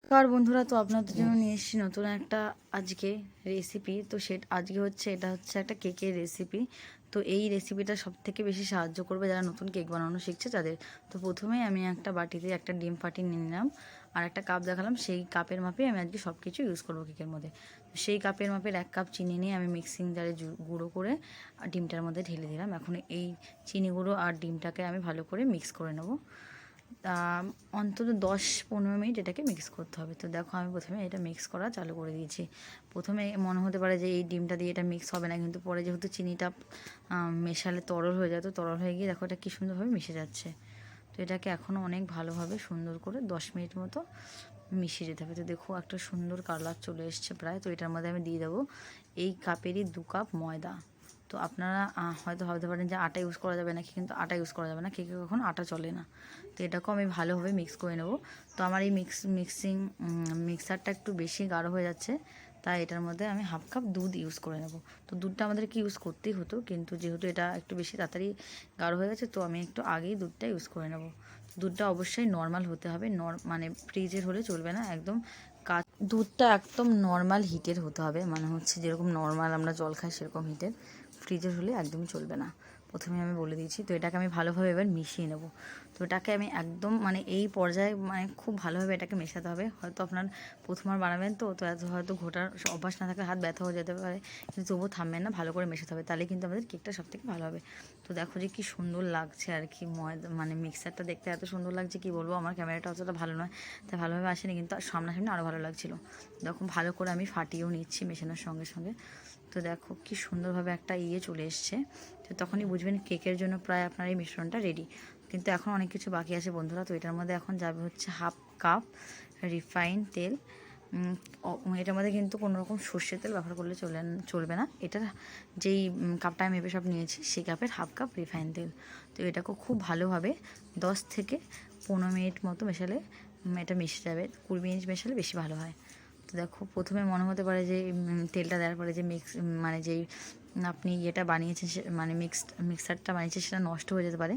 কার বন্ধুরা, তো আপনাদের জন্য নিয়ে এসেছি নতুন একটা আজকে রেসিপি। তো আজকে এটা হচ্ছে একটা কেকের রেসিপি। তো এই রেসিপিটা সব থেকে বেশি সাহায্য করবে যারা নতুন কেক বানানো শিখছে তাদের। তো প্রথমেই আমি একটা বাটিতে একটা ডিম ফাটিয়ে নিয়ে নিলাম, আর একটা কাপ দেখালাম, সেই কাপের মাপে আমি আজকে সব কিছু ইউজ করবো কেকের মধ্যে। সেই কাপের মাপের 1 কাপ চিনি নিয়ে আমি মিক্সিং জারে গুঁড়ো করে ডিমটার মধ্যে ঢেলে দিলাম। এখন এই চিনি গুঁড়ো আর ডিমটাকে আমি ভালো করে মিক্স করে নেবো। অন্তত 10-15 মিনিট এটাকে মিক্স করতে হবে। তো দেখো, আমি প্রথমে এটা মিক্স করা চালু করে দিয়েছি। প্রথমে মনে হতে পারে যে এই ডিমটা দিয়ে এটা মিক্স হবে না, কিন্তু পরে যেহেতু চিনিটা মেশালে তরল হয়ে যায়, তো তরল হয়ে গিয়ে দেখো এটা কী সুন্দরভাবে মিশে যাচ্ছে। তো এটাকে এখনও অনেক ভালোভাবে সুন্দর করে 10 মিনিট মতো মিশিয়ে যেতে হবে। তো দেখো একটা সুন্দর কালার চলে এসছে প্রায়। তো এটার মধ্যে আমি দিয়ে দেবো এই কাপেরই 2 কাপ ময়দা। তো আপনারা হয়তো ভাবতে পারেন যে আটা ইউজ করা যাবে নাকি, কিন্তু আটা ইউজ করা যাবে না, কেকে কখনো আটা চলে না। তো এটাকেও আমি ভালোভাবে মিক্স করে নেব। তো আমার এই মিক্সারটা একটু বেশি গাঢ় হয়ে যাচ্ছে, তাই এটার মধ্যে আমি 1/2 কাপ দুধ ইউজ করে নেব। তো দুধটা আমাদেরকে ইউজ করতেই হতো, কিন্তু যেহেতু এটা একটু বেশি তাড়াতাড়ি গাঢ় হয়ে গেছে, তো আমি একটু আগেই দুধটা ইউজ করে নেব। দুধটা অবশ্যই নর্মাল হতে হবে, মানে ফ্রিজের হলে চলবে না, একদম দুধটা একদম নর্মাল হিটের হতে হবে, মানে হচ্ছে যেরকম নর্মাল আমরা জল খাই সেরকম হিটের। ফ্রিজের হলে একদমই চলবে না, প্রথমে আমি বলে দিয়েছি। তো এটাকে আমি ভালোভাবে এবার মিশিয়ে নেব। তো এটাকে আমি একদম মানে এই পর্যায়ে মানে খুব ভালোভাবে এটাকে মেশাতে হবে। হয়তো আপনার প্রথমবার বানাবেন, তো এত হয়তো ঘোটার অভ্যাস না থাকলে হাত ব্যথা হয়ে যেতে পারে, কিন্তু তবুও থামবেন না, ভালো করে মেশাতে হবে, তাহলে কিন্তু আমাদের কেকটা সবথেকে ভালো হবে। তো দেখো যে কি সুন্দর লাগছে আর কি, মানে মিক্সারটা দেখতে এত সুন্দর লাগছে কি বলবো। আমার ক্যামেরাটা অতটা ভালো নয়, তাই ভালোভাবে আসেনি, কিন্তু সামনাসামনি আরও ভালো লাগছিলো। দেখো ভালো করে আমি ফাটিয়েও নিচ্ছি মেশানোর সঙ্গে সঙ্গে। তো দেখো কি সুন্দরভাবে একটা চলে এসছে। তো তখনই বুঝবেন কেকের জন্য প্রায় আপনার এই মিশ্রণটা রেডি। কিন্তু এখন অনেক কিছু বাকি আছে বন্ধুরা। তো এটার মধ্যে এখন যাবে হচ্ছে 1/2 কাপ রিফাইন তেল। এটার মধ্যে কিন্তু কোনো রকম সর্ষের তেল ব্যবহার করলে চলবে না। এটার যেই কাপটা আমি মেপে সব নিয়েছি, সেই কাপের 1/2 কাপ রিফাইন তেল। তো এটাকে খুব ভালোভাবে 10 থেকে 15 মিনিট মতো মেশালে এটা মিশে যাবে। 20 মিনিট মেশালে বেশি ভালো হয়। তো দেখো, প্রথমে মনে হতে পারে যে তেলটা দেওয়ার পরে যে মানে যেই আপনি এটা বানিয়েছেন, মানে মিক্সারটা বানিয়েছেন সেটা নষ্ট হয়ে যেতে পারে,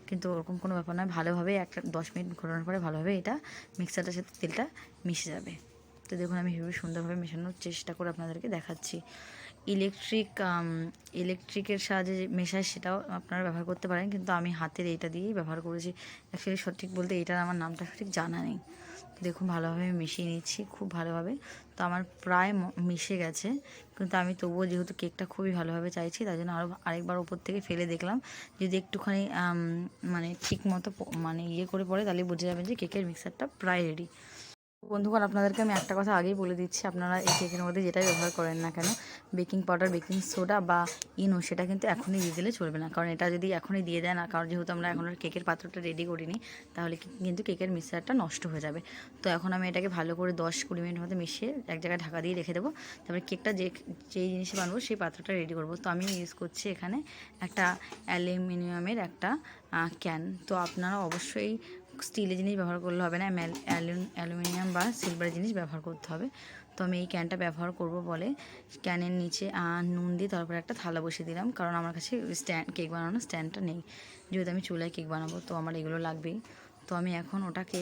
কিন্তু ওরকম কোনো ব্যাপার নয়। ভালোভাবে একটা 10 মিনিট ঘোরানোর পরে ভালোভাবে এটা মিক্সারটার সাথে তেলটা মিশে যাবে। তো দেখুন, আমি ভেবে সুন্দরভাবে মেশানোর চেষ্টা করে আপনাদেরকে দেখাচ্ছি। ইলেকট্রিকের সাহায্যে যে মেশায় সেটাও আপনারা ব্যবহার করতে পারেন, কিন্তু আমি হাতের এইটা দিয়েই ব্যবহার করেছি। অ্যাকচুয়ালি সঠিক বলতে এটার আমার নামটা সঠিক জানা নেই। দেখুন ভালোভাবে মিশিয়ে নিচ্ছি, খুব ভালোভাবে। তো আমার প্রায় মিশে গেছে, কিন্তু আমি তবুও যেহেতু কেকটা খুবই ভালোভাবে চাইছি, তাই জন্য আরেকবার ওপর থেকে ফেলে দেখলাম। যদি একটুখানি মানে ঠিক মতো মানে করে পড়ে, তাহলে বুঝে যাবেন যে কেকের মিক্সারটা প্রায় রেডি। বন্ধুগণ, আপনাদেরকে আমি একটা কথা আগেই বলে দিচ্ছি, আপনারা এই কেকের মধ্যে যেটাই ব্যবহার করেন না কেন, বেকিং পাউডার, বেকিং সোডা বা ইনো, সেটা কিন্তু এখনই দিয়ে দিলে চলবে না। কারণ এটা যদি এখনই দিয়ে দেয় না, কারণ যেহেতু আমরা এখন কেকের পাত্রটা রেডি করিনি, তাহলে কিন্তু কেকের মিক্সচারটা নষ্ট হয়ে যাবে। তো এখন আমি এটাকে ভালো করে 10-20 মিনিট মতো মিশিয়ে এক জায়গায় ঢাকা দিয়ে রেখে দেবো। তারপরে কেকটা যেই জিনিসে বানাবো সেই পাত্রটা রেডি করব। তো আমি ইউজ করছি এখানে একটা অ্যালুমিনিয়ামের একটা ক্যান। তো আপনারা অবশ্যই স্টিলের জিনিস ব্যবহার করলে হবে না, অ্যালুমিনিয়াম বা সিলভারের জিনিস ব্যবহার করতে হবে। তো আমি এই ক্যানটা ব্যবহার করব বলে ক্যানের নিচে নুন দিয়ে তারপরে একটা থালা বসিয়ে দিলাম, কারণ আমার কাছে কেক বানানোর স্ট্যান্ডটা নেই। যেহেতু আমি চুলায় কেক বানাবো, তো আমার এগুলো লাগবেই। তো আমি এখন ওটাকে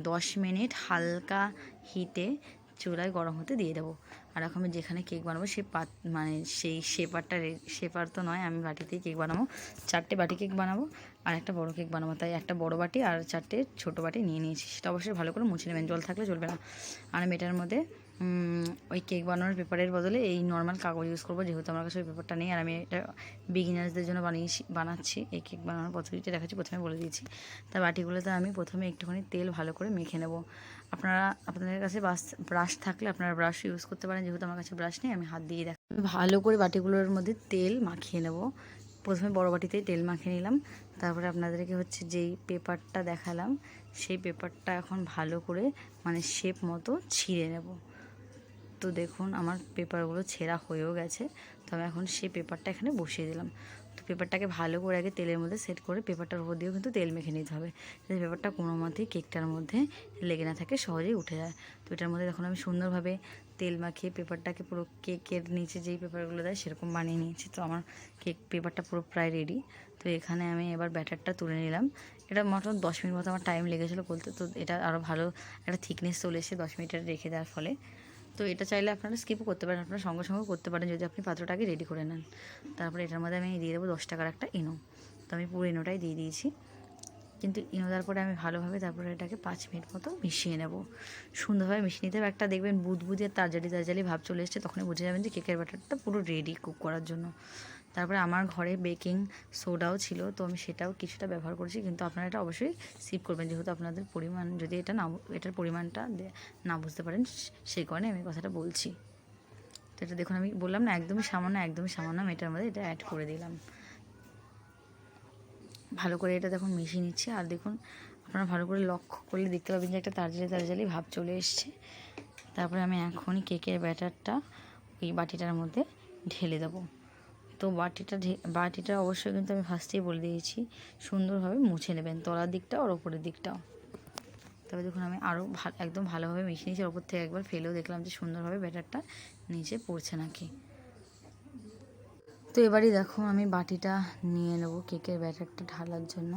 10 মিনিট হালকা হিটে চুলায় গরম হতে দিয়ে দেবো। আর এখন আমি যেখানে কেক বানাবো মানে সেই শেপার তো নয়, আমি বাটিতেই কেক বানাবো। 4টে বাটি কেক বানাবো আর একটা বড় কেক বানাবো, তাই একটা বড় বাটি আর 4টে ছোটো বাটি নিয়ে নিয়েছি। সেটা অবশ্যই ভালো করে মুছে নেবেন, জল থাকলে চলবে না। আর আমি এটার মধ্যে ওই কেক বানানোর পেপারের বদলে এই নর্মাল কাগজ ইউজ করবো, যেহেতু আমার কাছে ওই পেপারটা নেই। আর আমি এটা বিগিনার্সদের জন্য বানাচ্ছি, এই কেক বানানোর পদ্ধতিটা দেখাচ্ছি, প্রথমে বলে দিয়েছি। তার বাটিগুলোতে আমি প্রথমে একটুখানি তেল ভালো করে মেখে নেব। আপনাদের কাছে ব্রাশ থাকলে আপনারা ব্রাশ ইউজ করতে পারেন, যেহেতু আমার কাছে ব্রাশ নেই, আমি হাত দিয়ে ভালো করে বাটিগুলোর মধ্যে তেল মাখিয়ে নেব। প্রথমে বড় বাটিতেই তেল মাখিয়ে নিলাম, তারপরে আপনাদেরকে হচ্ছে যেই পেপারটা দেখালাম, সেই পেপারটা এখন ভালো করে মানে শেপ মতো ছিঁড়ে নেব। তো দেখুন আমার পেপারগুলো ছেঁড়া হয়েও গেছে। তো আমি এখন সেই পেপারটা এখানে বসিয়ে দিলাম। তো পেপারটাকে ভালো করে আগে তেলের মধ্যে সেট করে পেপারটার উপর দিয়েও কিন্তু তেল মেখে নিতে হবে, যাতে পেপারটা কোনো মতেই কেকটার মধ্যে লেগে না থাকে, সহজেই উঠে যায়। তো এটার মধ্যে দেখুন আমি সুন্দরভাবে তেল মাখিয়ে পেপারটাকে পুরো কেকের নিচে যেই পেপারগুলো দেয় সেরকম বানিয়ে নিয়েছি। তো আমার কেক পেপারটা পুরো প্রায় রেডি। তো এখানে আমি এবার ব্যাটারটা তুলে নিলাম। এটা মোটামুটি 10 মিনিট মতো আমার টাইম লেগেছিলো বলতে। তো এটা আরও ভালো একটা থিকনেস চলে এসেছে 10 মিনিট রেখে দেওয়ার ফলে। তো এটা চাইলে আপনারা স্কিপও করতে পারেন, আপনারা সঙ্গে সঙ্গেও করতে পারেন যদি আপনি পাত্রটাকে রেডি করে নেন। তারপরে এটার মধ্যে আমি দিয়ে দেবো 10 টাকার একটা ইনো। তো আমি পুরো ইনোটাই দিয়ে দিয়েছি, কিন্তু ইনো দেওয়ার পরে আমি ভালোভাবে তারপরে এটাকে 5 মিনিট মতো মিশিয়ে নেব। সুন্দরভাবে মিশিয়ে নিতে হবে। একটা দেখবেন বুদবুদি আর তারজালি ভাব চলে এসছে, তখনই বুঝে যাবেন যে কেকের ব্যাটারটা পুরো রেডি কুক করার জন্য। তারপরে আমার ঘরে বেকিং সোডাও ছিল, তো আমি সেটাও কিছুটা ব্যবহার করেছি, কিন্তু আপনারা এটা অবশ্যই সিপ করবেন, যেহেতু আপনাদের পরিমাণ যদি এটার পরিমাণটা না বুঝতে পারেন, সেই কারণে আমি কথাটা বলছি। তো এটা দেখুন আমি বললাম না একদমই সামান্য আমি এটার মধ্যে এটা অ্যাড করে দিলাম। ভালো করে এটা দেখুন মিশিয়ে নিচ্ছি। আর দেখুন আপনারা ভালো করে লক্ষ্য করলে দেখতে পাবেন যে একটা তারজালি ভাব চলে এসছে। তারপরে আমি এখনই কেকের ব্যাটারটা ওই বাটিটার মধ্যে ঢেলে দেবো। তো বাটিটা অবশ্যই কিন্তু আমি ফার্স্টেই বলে দিয়েছি সুন্দরভাবে মুছে নেবেন, তলার দিকটাও আর ওপরের দিকটাও। তবে দেখুন আমি আরও একদম ভালোভাবে মিশিয়ে নিয়েছি, ওপর থেকে একবার ফেলেও দেখলাম যে সুন্দরভাবে ব্যাটারটা নিচে পড়ছে নাকি। তো এবারই দেখো আমি বাটিটা নিয়ে নেবো কেকের ব্যাটারটা ঢালার জন্য।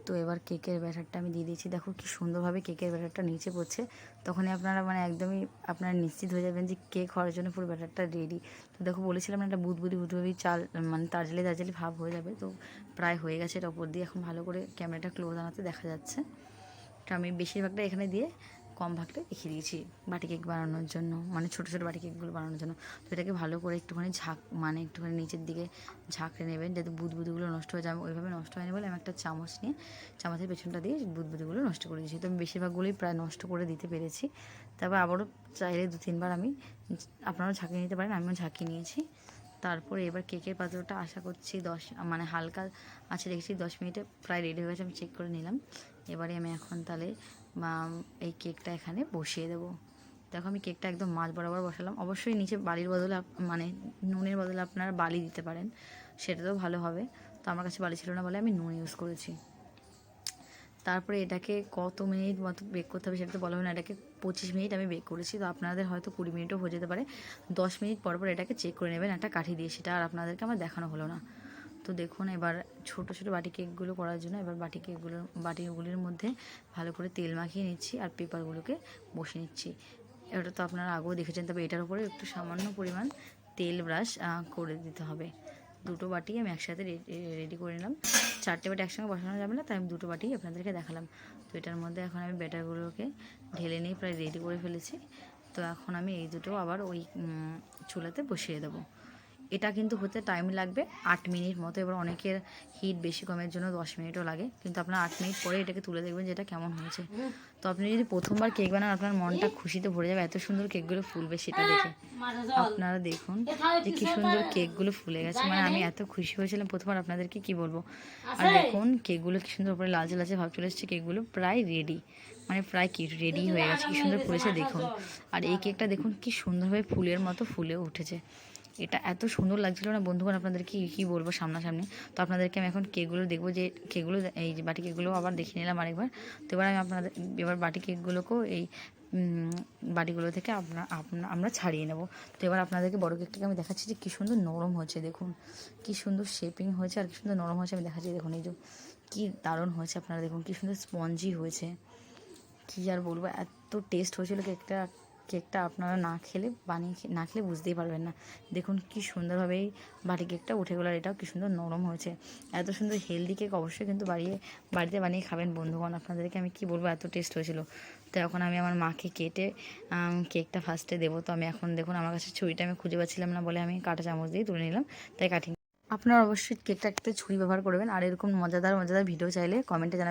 তো এবার কেকের ব্যাটারটা আমি দিয়ে দিয়েছি, দেখো কি সুন্দরভাবে কেকের ব্যাটারটা নিচে পড়ছে। তখনই আপনারা মানে একদমই আপনারা নিশ্চিত হয়ে যাবেন যে কেক হওয়ার জন্য পুরো ব্যাটারটা রেডি। তো দেখো বলেছিলাম না একটা বুদবুদি চাল মানে তারজালি ভাব হয়ে যাবে। তো প্রায় হয়ে গেছে, এটা ওপর দিয়ে এখন ভালো করে ক্যামেরাটা ক্লোজ আনাতে দেখা যাচ্ছে। তো আমি বেশিরভাগটা এখানে দিয়ে কম ভাগটা রেখে দিয়েছি বাটি কেক বানানোর জন্য, মানে ছোটো ছোটো বাটি কেকগুলো বানানোর জন্য। তো এটাকে ভালো করে একটুখানি একটুখানি নিচের দিকে ঝাঁকড়ে নেবেন যাতে বুদবুদিগুলো নষ্ট হয়ে যায়। ওইভাবে নষ্ট হয়নি বলে আমি একটা চামচ নিয়ে চামচের পেছনটা দিয়ে বুদবুদিগুলো নষ্ট করে দিয়েছি। তো আমি বেশিরভাগগুলোই প্রায় নষ্ট করে দিতে পেরেছি। তারপর আবারও চাইলে 2-3 বার আমি আপনারাও ঝাঁকিয়ে নিতে পারেন, আমিও ঝাঁকিয়ে নিয়েছি। তারপরে এবার কেকের পাত্রটা আশা করছি মানে হালকা আছে রেখেছি, 10 মিনিটে প্রায় রেডি হয়ে গেছে, আমি চেক করে নিলাম। এবারে আমি এখন তাহলে এই কেকটা এখানে বসিয়ে দেবো। দেখো আমি কেকটা একদম মাঝ বরাবর বসালাম। অবশ্যই নিচে বালির বদলে মানে নুনের বদলে আপনারা বালি দিতে পারেন, সেটাতেও ভালো হবে। তো আমার কাছে বালি ছিল না বলে আমি নুন ইউজ করেছি। তারপরে এটাকে কত মিনিট মতো বেক করতে হবে সেটা তো বলা হয় না, এটাকে 25 মিনিট আমি বেক করেছি। তো আপনাদের হয়তো 20 মিনিটও হয়ে যেতে পারে। 10 মিনিট পর এটাকে চেক করে নেবেন একটা কাঠি দিয়ে, সেটা আর আপনাদেরকে আমার দেখানো হলো না। তো দেখুন এবার ছোটো ছোটো বাটি কেকগুলো করার জন্য এবার বাটিগুলির মধ্যে ভালো করে তেল মাখিয়ে নিচ্ছি আর পেপারগুলোকে বসিয়ে নিচ্ছি। এটা তো আপনারা আগেও দেখেছেন, তবে এটার উপরে একটু সামান্য পরিমাণ তেল ব্রাশ করে দিতে হবে। দুটো বাটি আমি একসাথে রেডি করে নিলাম। 4টে বাটি একসঙ্গে বসানো যাবে না, তাই আমি দুটো বাটি আপনাদেরকে দেখালাম। তো এটার মধ্যে এখন আমি ব্যাটারগুলোকে ঢেলে নিয়ে প্রায় রেডি করে ফেলেছি। তো এখন আমি এই দুটো আবার ওই চুলাতে বসিয়ে দেবো। এটা কিন্তু হতে টাইম লাগবে 8 মিনিট মতো। এবার অনেকের হিট বেশি কমের জন্য 10 মিনিটও লাগে, কিন্তু আপনার 8 মিনিট পরে এটাকে তুলে দেখবেন যে এটা কেমন হয়েছে। তো আপনি যদি প্রথমবার কেক বানান আপনার মনটা খুশিতে ভরে যাবে, এত সুন্দর কেকগুলো ফুলবে সেটা দেখে। আপনারা দেখুন যে কী সুন্দর কেকগুলো ফুলে গেছে, মানে আমি এত খুশি হয়েছিলাম প্রথমবার, আপনাদেরকে কি বলবো। আর দেখুন কেকগুলো কী সুন্দর উপরে লালচে লালচে ভাব চলে এসেছে, কেকগুলো প্রায় রেডি, মানে প্রায় কি রেডি হয়ে গেছে, কী সুন্দর ফুলেছে দেখুন। আর এই কেকটা দেখুন কি সুন্দরভাবে ফুলের মতো ফুলে উঠেছে। এটা এত সুন্দর লাগছিলো না বন্ধুগণ, আপনাদেরকে কী বলবো সামনাসামনি। তো আপনাদেরকে আমি এখন কেকগুলো দেখবো, যে কেকগুলো এই যে বাটি কেকগুলো আবার দেখে নিলাম আরেকবার। তো এবার আমি এবার বাটি কেকগুলোকেও এই বাটিগুলো থেকে আমরা ছাড়িয়ে নেব। তো এবার আপনাদেরকে বড় কেকটাকে আমি দেখাচ্ছি যে কী সুন্দর নরম হয়েছে, দেখুন কী সুন্দর শেপিং হয়েছে আর কী সুন্দর নরম হয়েছে। আমি দেখাচ্ছি দেখুন, এই যে কী দারুণ হয়েছে, আপনারা দেখুন কী সুন্দর স্পঞ্জি হয়েছে। কী আর বলবো, এত টেস্ট হয়েছিল কেকটা আপনারা না খেলে বুঝতেই পারবেন না। দেখুন কি সুন্দরভাবে এই বাটি কেকটা উঠে গেল, আর এটাও কি সুন্দর নরম হয়েছে। এত সুন্দর হেলদি কেক অবশ্যই কিন্তু বাড়িতে বানিয়ে খাবেন বন্ধুগণ, আপনাদেরকে আমি কি বলবো, এত টেস্ট হয়েছিল। তো এখন আমি আমার মাকে কেটে কেকটা ফার্স্টে দেবো। তো আমি এখন দেখুন আমার কাছে ছুরিটা আমি খুঁজে পাচ্ছিলাম না বলে আমি কাঁটা চামচ দিয়ে তুলে নিলাম, তাই কাটি। আপনারা অবশ্যই কেকটা ছুরি ব্যবহার করবেন। আর এরকম মজাদার ভিডিও চাইলে কমেন্টে জানাবেন।